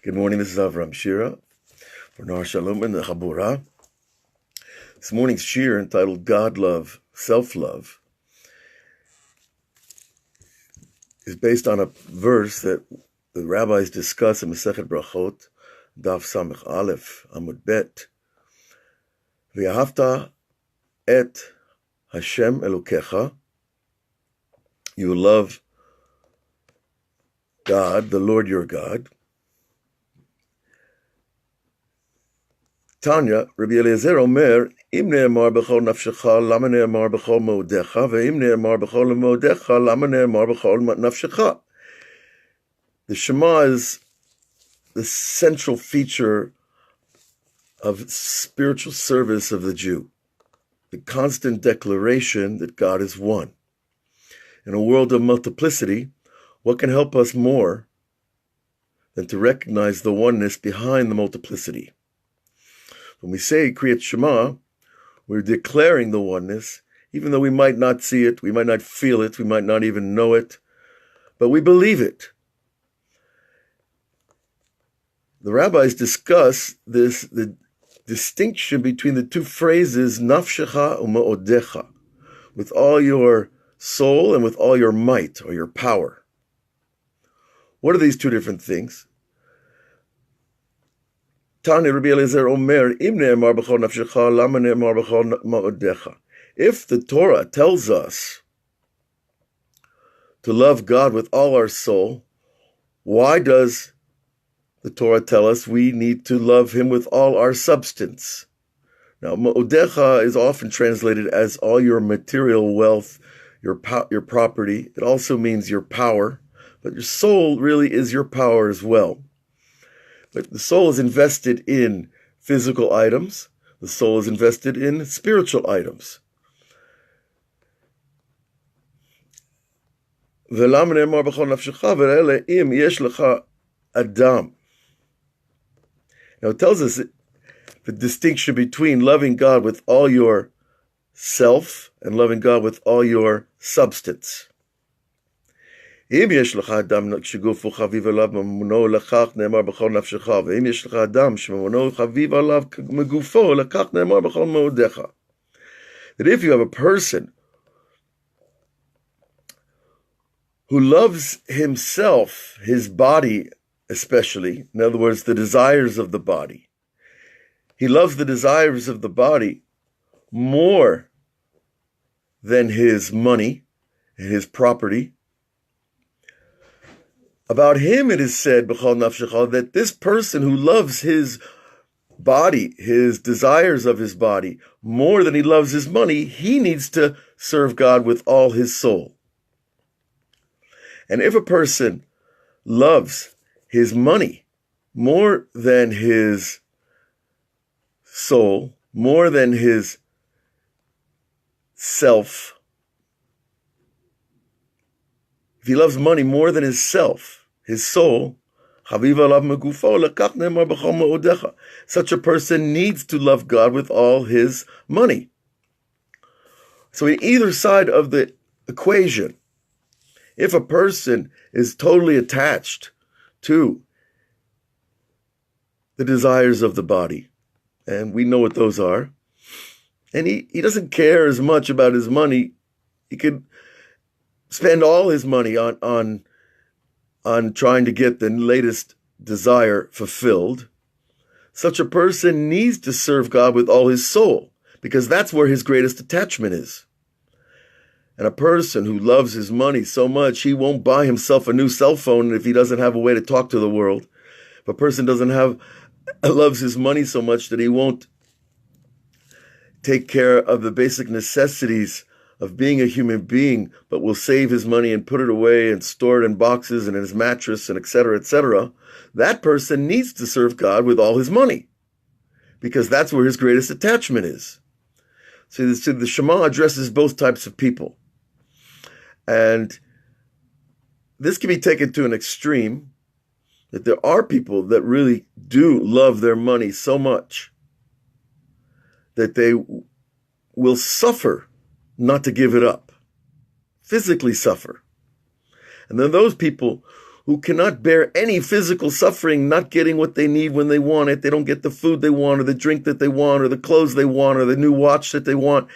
Good morning, this is Avraham Shira for Nahar Shalom and the Chabura. This morning's Shira, entitled God Love, Self-Love, is based on a verse that the rabbis discuss in Masechet Berachot, Daf Samech Aleph, Amud Bet. V'yahavta et Hashem Elokecha. You love God, the Lord your God. Tanya, Rabbi Eliezer Omer, Im ne'emar b'chol nafshecha, lama ne'emar b'chol mo'odecha, ve'im ne'emar b'chol mo'odecha, lama ne'emar b'chol nafshecha. The Shema is the central feature of spiritual service of the Jew, the constant declaration that God is one. In a world of multiplicity, what can help us more than to recognize the oneness behind the multiplicity? When we say Kriyat Shema, we're declaring the oneness, even though we might not see it, we might not feel it, we might not even know it, but we believe it. The rabbis discuss the distinction between the two phrases, nafshecha u'ma'odecha, with all your soul and with all your might, or your power. What are these two different things? Tani Rabbi Eliezer Omer, Im ne'emar b'chol nafshecha, lama ne'emar b'chol ma'odecha. If the Torah tells us to love God with all our soul, why does the Torah tell us we need to love Him with all our substance? Now, ma'odecha is often translated as all your material wealth, your property. It also means your power, but your soul really is your power as well. But the soul is invested in physical items. The soul is invested in spiritual items. Now it tells us the distinction between loving God with all your self and loving God with all your substance. אם יש לך אדם שגופו חביב עליו ממונו לכך נאמר בכל נפשך, ואם יש לך אדם שממונו חביב עליו מגופו לכך נאמר בכל מאודיך. That if you have a person who loves himself, his body especially, in other words, the desires of the body, he loves the desires of the body more than his money and his property. About him it is said, B'chol nafshecha, that this person who loves his body, his desires of his body, more than he loves his money, he needs to serve God with all his soul. And if a person loves his money more than his soul, more than his self, if he loves money more than his self, his soul, such a person needs to love God with all his money. So in either side of the equation, if a person is totally attached to the desires of the body, and we know what those are, and he doesn't care as much about his money, he could spend all his money on trying to get the latest desire fulfilled. Such a person needs to serve God with all his soul, because that's where his greatest attachment is. And a person who loves his money so much, he won't buy himself a new cell phone if he doesn't have a way to talk to the world. If a person loves his money so much that he won't take care of the basic necessities of being a human being, but will save his money and put it away and store it in boxes and in his mattress and etc., that person needs to serve God with all his money, because that's where his greatest attachment is. So the Shema addresses both types of people. And this can be taken to an extreme, that there are people that really do love their money so much that they will suffer not to give it up, physically suffer. And then those people who cannot bear any physical suffering, not getting what they need when they want it. They don't get the food they want, or the drink that they want, or the clothes they want, or the new watch that they want.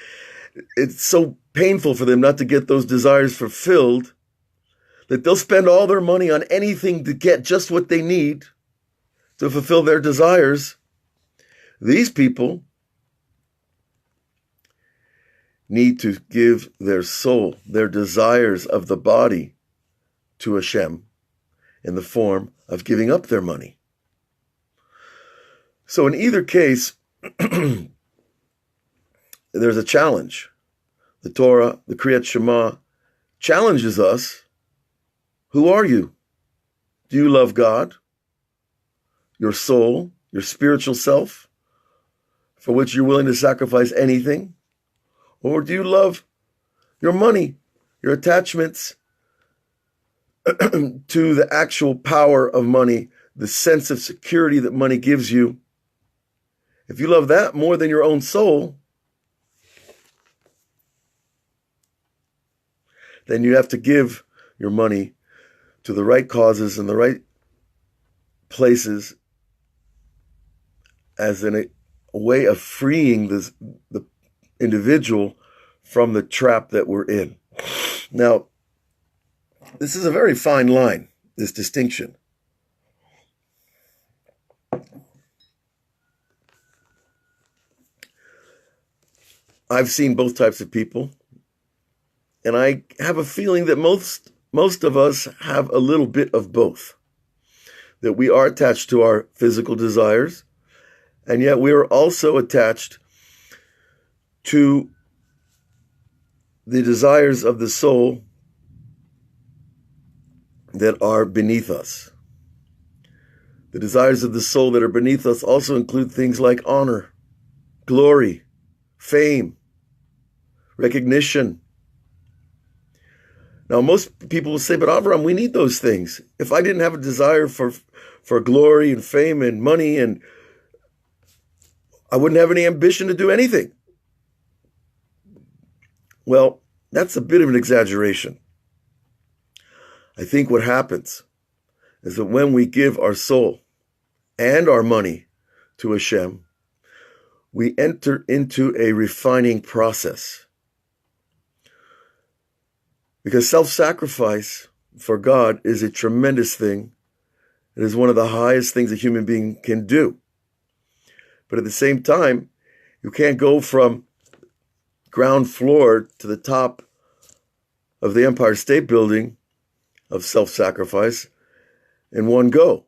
It's so painful for them not to get those desires fulfilled that they'll spend all their money on anything to get just what they need to fulfill their desires. These people need to give their soul, their desires of the body, to Hashem in the form of giving up their money. So in either case, there's a challenge. The Torah, the Kriyat Shema, challenges us. Who are you? Do you love God, your soul, your spiritual self, for which you're willing to sacrifice anything? Or do you love your money, your attachments to the actual power of money, the sense of security that money gives you? If you love that more than your own soul, then you have to give your money to the right causes and the right places as a way of freeing the individual from the trap that we're in. Now, this is a very fine line, this distinction. I've seen both types of people, and I have a feeling that most of us have a little bit of both. That we are attached to our physical desires, and yet we are also attached to the desires of the soul that are beneath us. The desires of the soul that are beneath us also include things like honor, glory, fame, recognition. Now, most people will say, but Avraham, we need those things. If I didn't have a desire for glory and fame and money, and I wouldn't have any ambition to do anything. Well, that's a bit of an exaggeration. I think what happens is that when we give our soul and our money to Hashem, we enter into a refining process. Because self-sacrifice for God is a tremendous thing. It is one of the highest things a human being can do. But at the same time, you can't go from ground floor to the top of the Empire State Building of self-sacrifice in one go.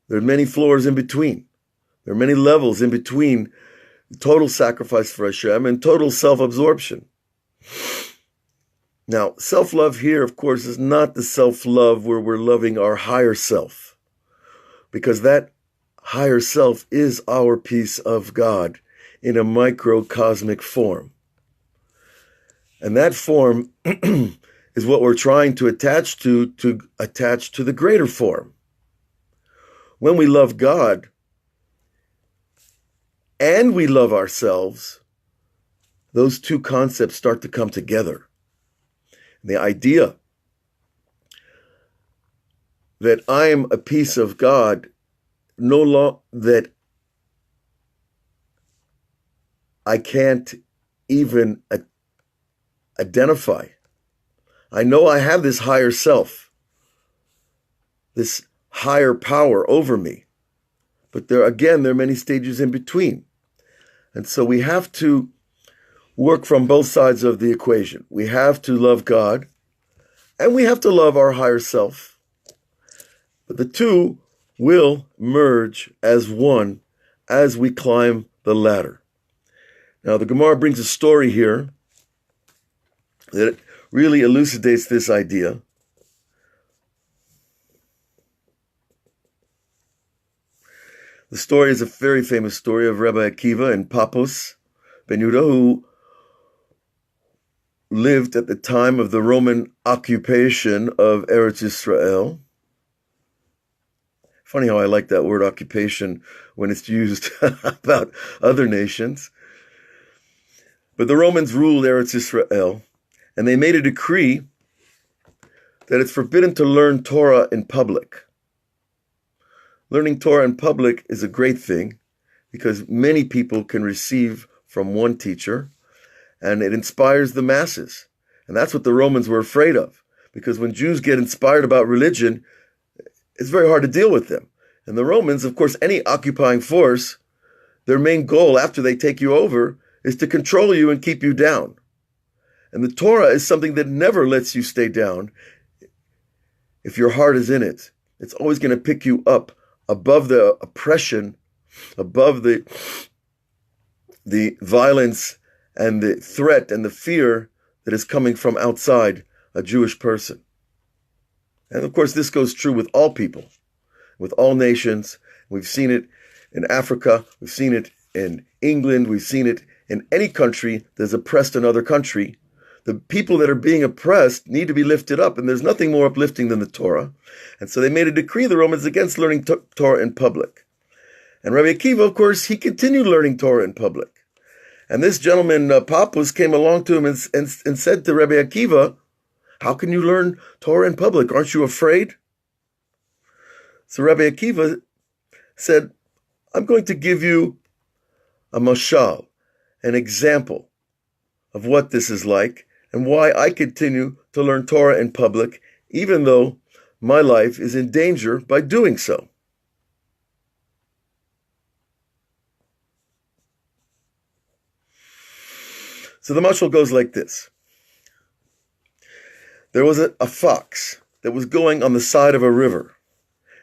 There are many floors in between. There are many levels in between total sacrifice for Hashem and total self-absorption. Now, self-love here, of course, is not the self-love where we're loving our higher self, because that higher self is our piece of God in a microcosmic form. And that form is what we're trying to attach to attach to the greater form. When we love God and we love ourselves, those two concepts start to come together. The idea that I am a piece of God, no longer that I can't even identify. I know I have this higher self, this higher power over me, but there are many stages in between. And so we have to work from both sides of the equation. We have to love God, and we have to love our higher self. But the two will merge as one as we climb the ladder. Now, the Gemara brings a story here that really elucidates this idea. The story is a very famous story of Rabbi Akiva and Paphos ben Yehuda, who lived at the time of the Roman occupation of Eretz Yisrael. Funny how I like that word occupation when it's used about other nations. But the Romans ruled Eretz Yisrael, and they made a decree that it's forbidden to learn Torah in public. Learning Torah in public is a great thing because many people can receive from one teacher, and it inspires the masses. And that's what the Romans were afraid of, because when Jews get inspired about religion, it's very hard to deal with them. And the Romans, of course, any occupying force, their main goal after they take you over is to control you and keep you down. And the Torah is something that never lets you stay down if your heart is in it. It's always going to pick you up above the oppression, above the violence and the threat and the fear that is coming from outside a Jewish person. And of course, this goes true with all people, with all nations. We've seen it in Africa, we've seen it in England, we've seen it in any country that's oppressed another country. The people that are being oppressed need to be lifted up, and there's nothing more uplifting than the Torah. And so they made a decree, the Romans, against learning Torah in public. And Rabbi Akiva, of course, he continued learning Torah in public. And this gentleman, Pappus, came along to him and said to Rabbi Akiva, how can you learn Torah in public? Aren't you afraid? So Rabbi Akiva said, I'm going to give you a mashal, an example of what this is like and why I continue to learn Torah in public, even though my life is in danger by doing so. So the mashal goes like this. There was a fox that was going on the side of a river,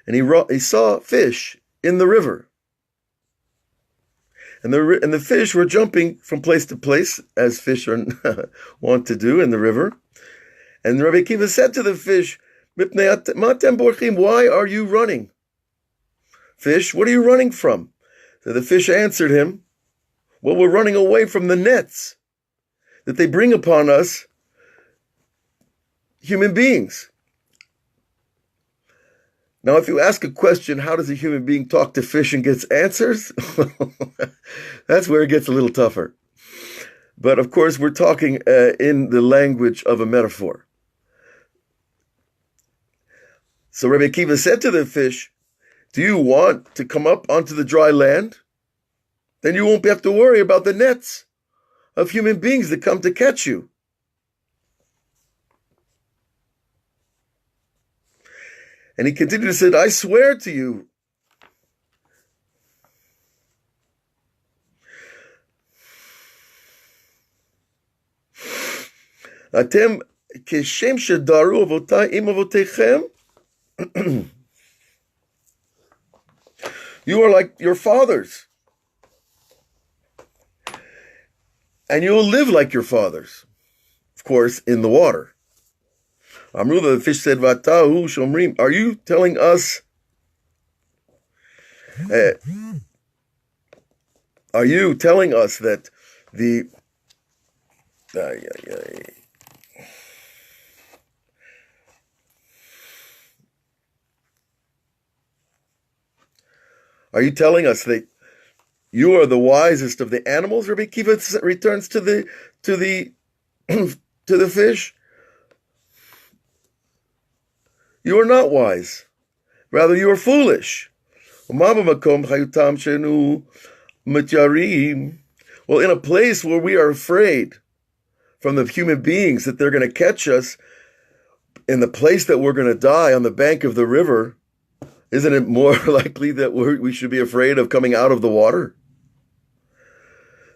and he saw fish in the river. And the fish were jumping from place to place, as fish are want to do in the river. And Rabbi Akiva said to the fish, why are you running? Fish, what are you running from? So the fish answered him, well, we're running away from the nets that they bring upon us, human beings. Now, if you ask a question, how does a human being talk to fish and gets answers? That's where it gets a little tougher. But of course, we're talking in the language of a metaphor. So Rabbi Akiva said to the fish, do you want to come up onto the dry land? Then you won't have to worry about the nets of human beings that come to catch you. And he continued to say, I swear to you, Atem keshem shedaru avotai im avotechem. You are like your fathers, and you will live like your fathers, of course, in the water. Amruva, the fish said, Vatahu shomrim. Are you telling us? Are you telling us that the? Are you telling us that you are the wisest of the animals? Rabbi Akiva returns to the fish. You are not wise. Rather, you are foolish. Well, in a place where we are afraid from the human beings that they're going to catch us, in the place that we're going to die on the bank of the river, isn't it more likely that we should be afraid of coming out of the water?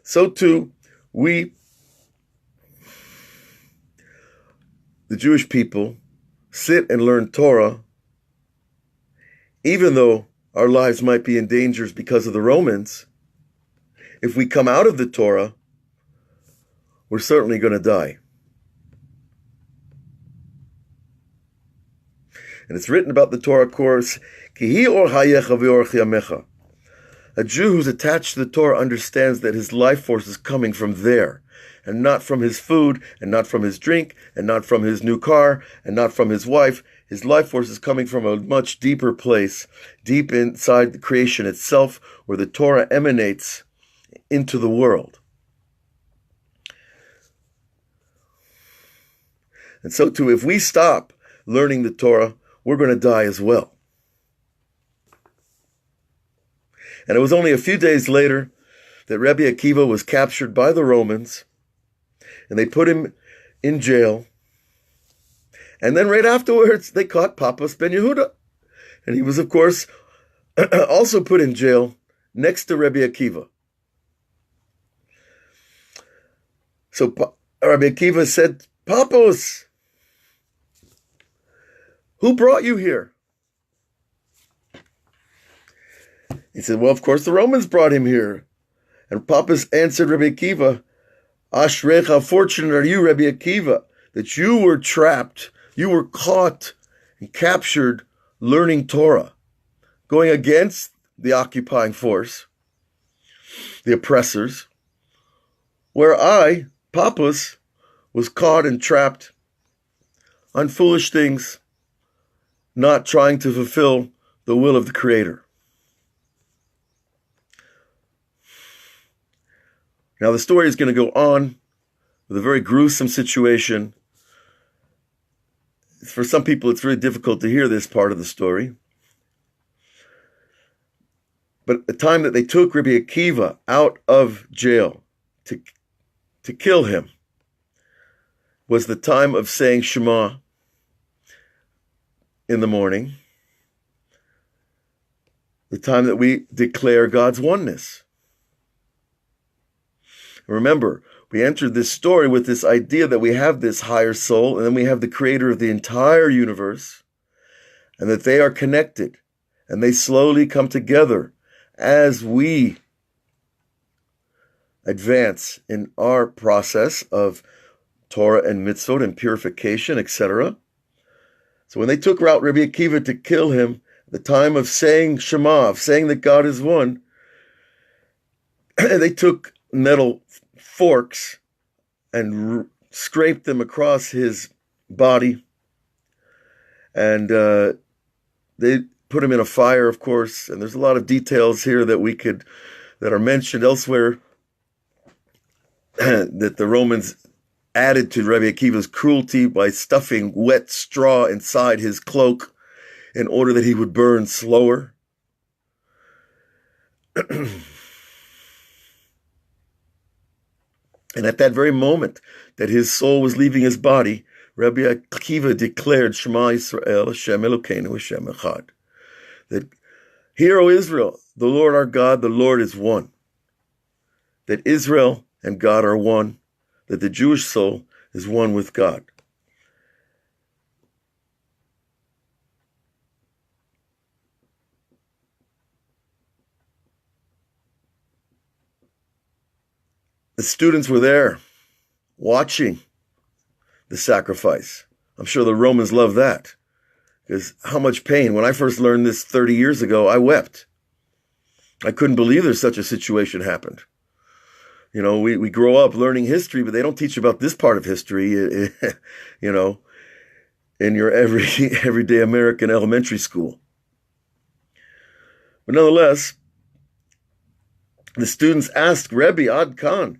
So too, the Jewish people, sit and learn Torah, even though our lives might be in danger because of the Romans. If we come out of the Torah, we're certainly going to die. And it's written about the Torah course, Kihi or hayecha v'orach yamecha. A Jew who's attached to the Torah understands that his life force is coming from there, and not from his food, and not from his drink, and not from his new car, and not from his wife. His life force is coming from a much deeper place, deep inside the creation itself, where the Torah emanates into the world. And so too, if we stop learning the Torah, we're going to die as well. And it was only a few days later that Rabbi Akiva was captured by the Romans, and they put him in jail. And then right afterwards, they caught Papas Ben Yehuda. And he was, of course, also put in jail next to Rabbi Akiva. So Rabbi Akiva said, Papas, who brought you here? He said, well, of course, the Romans brought him here. And Papas answered Rabbi Akiva, Ashrecha, how fortunate are you, Rabbi Akiva, that you were trapped, you were caught and captured learning Torah, going against the occupying force, the oppressors, where I, Papas, was caught and trapped on foolish things, not trying to fulfill the will of the Creator. Now the story is going to go on with a very gruesome situation. For some people, it's very difficult to hear this part of the story. But at the time that they took Rabbi Akiva out of jail to kill him was the time of saying Shema in the morning, the time that we declare God's oneness. Remember, we entered this story with this idea that we have this higher soul, and then we have the creator of the entire universe, and that they are connected, and they slowly come together as we advance in our process of Torah and mitzvot and purification, etc. So when they took out Rabbi Akiva to kill him, at the time of saying Shema, of saying that God is one, they took metal forks and scraped them across his body, and they put him in a fire, of course. And there's a lot of details here that are mentioned elsewhere that the Romans added to Rabbi Akiva's cruelty by stuffing wet straw inside his cloak in order that he would burn slower. And at that very moment that his soul was leaving his body, Rabbi Akiva declared, Shema Yisrael, Hashem Elokeinu, Hashem Echad. That, hear, O Israel, the Lord our God, the Lord is one. That Israel and God are one. That the Jewish soul is one with God. The students were there, watching the sacrifice. I'm sure the Romans loved that, because how much pain. When I first learned this 30 years ago, I wept. I couldn't believe there's such a situation happened. You know, we grow up learning history, but they don't teach about this part of history, you know, in your everyday American elementary school. But nonetheless, the students asked Rebbe Ad Khan,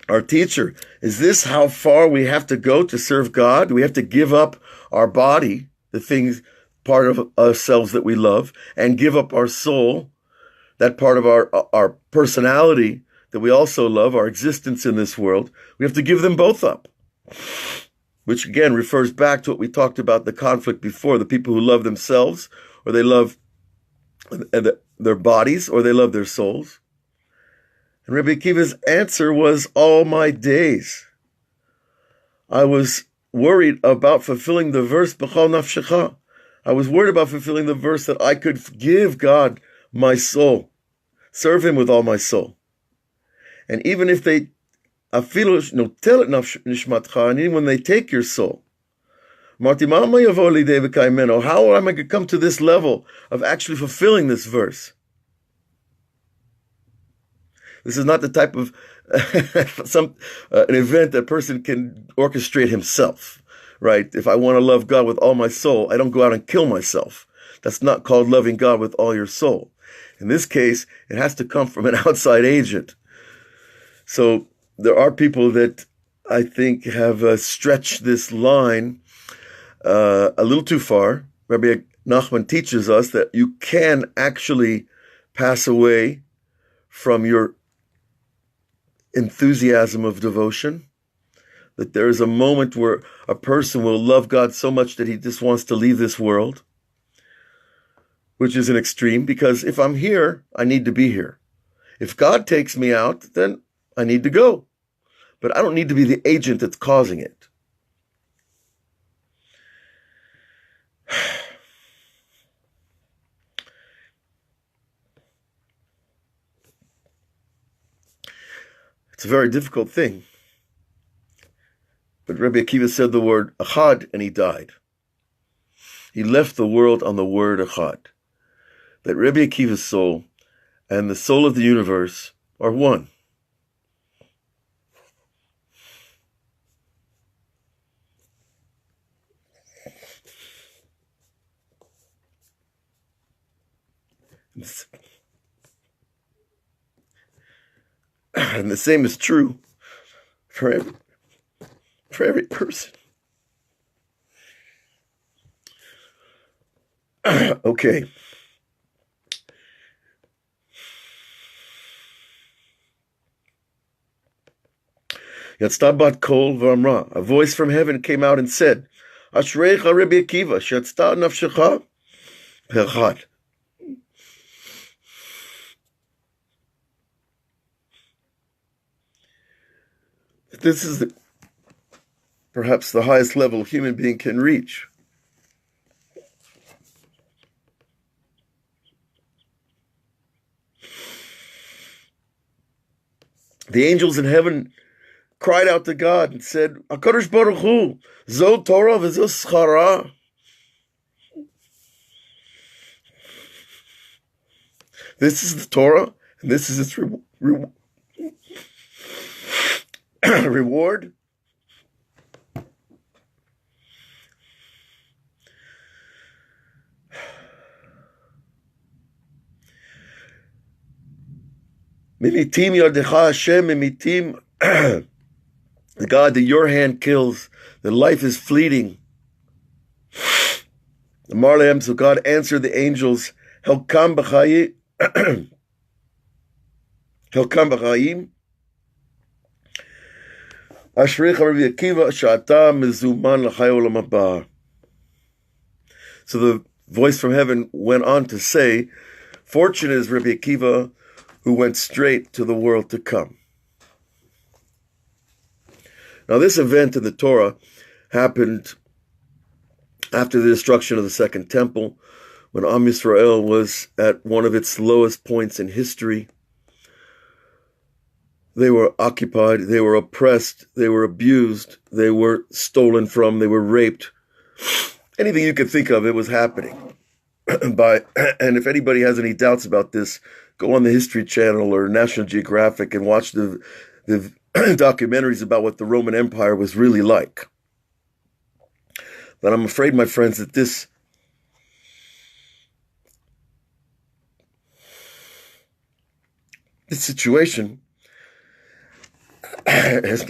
our teacher, is this how far we have to go to serve God? Do we have to give up our body, the things, part of ourselves that we love, and give up our soul, that part of our personality that we also love, our existence in this world? We have to give them both up. Which again refers back to what we talked about, the conflict before, the people who love themselves, or they love their bodies, or they love their souls. And Rabbi Akiva's answer was, all my days I was worried about fulfilling the verse, B'chol nafshecha. I was worried about fulfilling the verse that I could give God my soul, serve him with all my soul. And even if they, afilu notel nishmatcha, and even when they take your soul, how am I going to come to this level of actually fulfilling this verse? This is not the type of an event that a person can orchestrate himself, right? If I want to love God with all my soul, I don't go out and kill myself. That's not called loving God with all your soul. In this case, it has to come from an outside agent. So there are people that I think have stretched this line a little too far. Rabbi Nachman teaches us that you can actually pass away from your enthusiasm of devotion, that there is a moment where a person will love God so much that he just wants to leave this world, which is an extreme, because if I'm here, I need to be here. If God takes me out, then I need to go. But I don't need to be the agent that's causing it. It's a very difficult thing. But Rabbi Akiva said the word Echad and he died. He left the world on the word Echad. That Rabbi Akiva's soul and the soul of the universe are one. And the same is true for every person. Okay. Yatzta bat kol v'amra. A voice from heaven came out and said, Ashreicha Rabbi Akiva, sheyatzta nafshecha b'echad. This is perhaps the highest level a human being can reach. The angels in heaven cried out to God and said, HaKadosh Baruch Hu, Zo Torah v'zo schara. This is the Torah, and this is its reward. Mimitim yadecha Hashem, mimitim, God, that your hand kills, that life is fleeting. The Marleim, so God answered the angels, Helkam b'chayim, Helkam b'chayim, Ashrecha Rabbi Akiva, Sha'ata mezuman l'chay olam haba. So the voice from heaven went on to say, fortunate is Rabbi Akiva, who went straight to the world to come. Now, this event in the Torah happened after the destruction of the Second Temple, when Am Yisrael was at one of its lowest points in history. They were occupied, they were oppressed, they were abused, they were stolen from, they were raped. Anything you could think of, it was happening. And if anybody has any doubts about this, go on the History Channel or National Geographic and watch the documentaries about what the Roman Empire was really like. But I'm afraid, my friends, that this situation has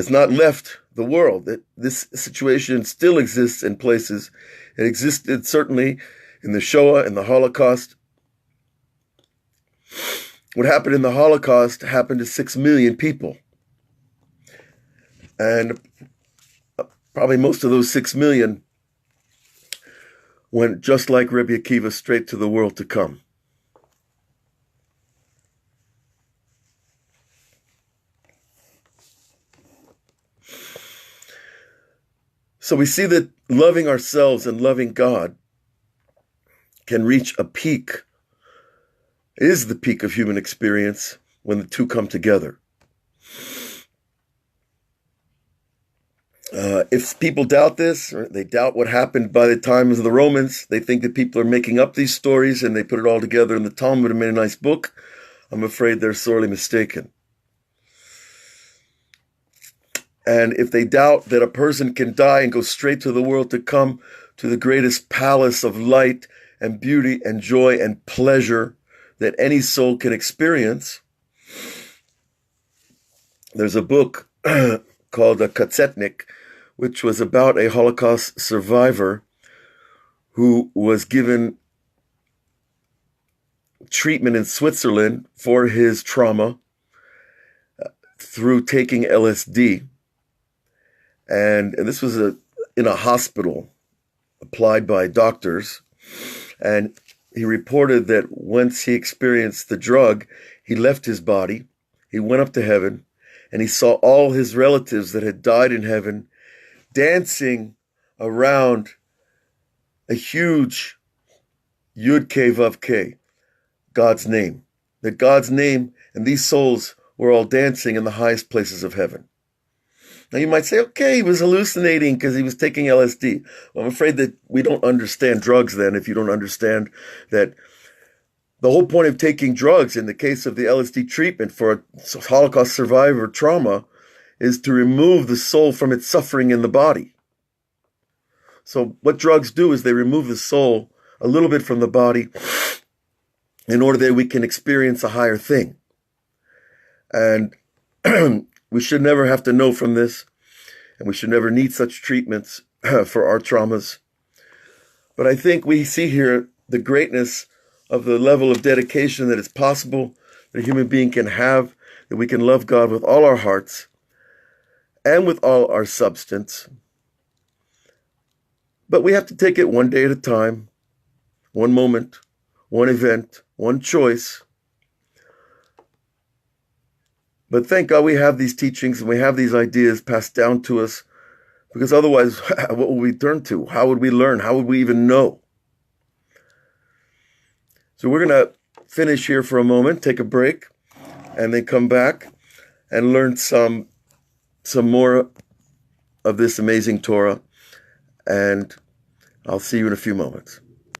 not left the world. That this situation still exists in places. It existed certainly in the Shoah and the Holocaust. What happened in the Holocaust happened to 6 million people. And probably most of those 6 million went just like Rabbi Akiva straight to the world to come. So we see that loving ourselves and loving God can reach a peak, is the peak of human experience when the two come together. If people doubt this, or they doubt what happened by the times of the Romans, they think that people are making up these stories and they put it all together in the Talmud and made a nice book, I'm afraid they're sorely mistaken. And if they doubt that a person can die and go straight to the world to come, to the greatest palace of light and beauty and joy and pleasure that any soul can experience. There's a book called A Katzetnik, which was about a Holocaust survivor who was given treatment in Switzerland for his trauma through taking LSD. And this was in a hospital applied by doctors. And he reported that once he experienced the drug, he left his body, he went up to heaven, and he saw all his relatives that had died in heaven dancing around a huge Yud Kei Vav Kei, God's name. That God's name and these souls were all dancing in the highest places of heaven. Now you might say, okay, he was hallucinating because he was taking LSD. Well, I'm afraid that we don't understand drugs then if you don't understand that the whole point of taking drugs in the case of the LSD treatment for a Holocaust survivor trauma is to remove the soul from its suffering in the body. So what drugs do is they remove the soul a little bit from the body in order that we can experience a higher thing. And we should never have to know from this, and we should never need such treatments for our traumas. But I think we see here the greatness of the level of dedication that is possible that a human being can have, that we can love God with all our hearts and with all our substance. But we have to take it one day at a time, one moment, one event, one choice. But thank God we have these teachings and we have these ideas passed down to us, because otherwise, what would we turn to? How would we learn? How would we even know? So we're going to finish here for a moment, take a break, and then come back and learn some more of this amazing Torah. And I'll see you in a few moments.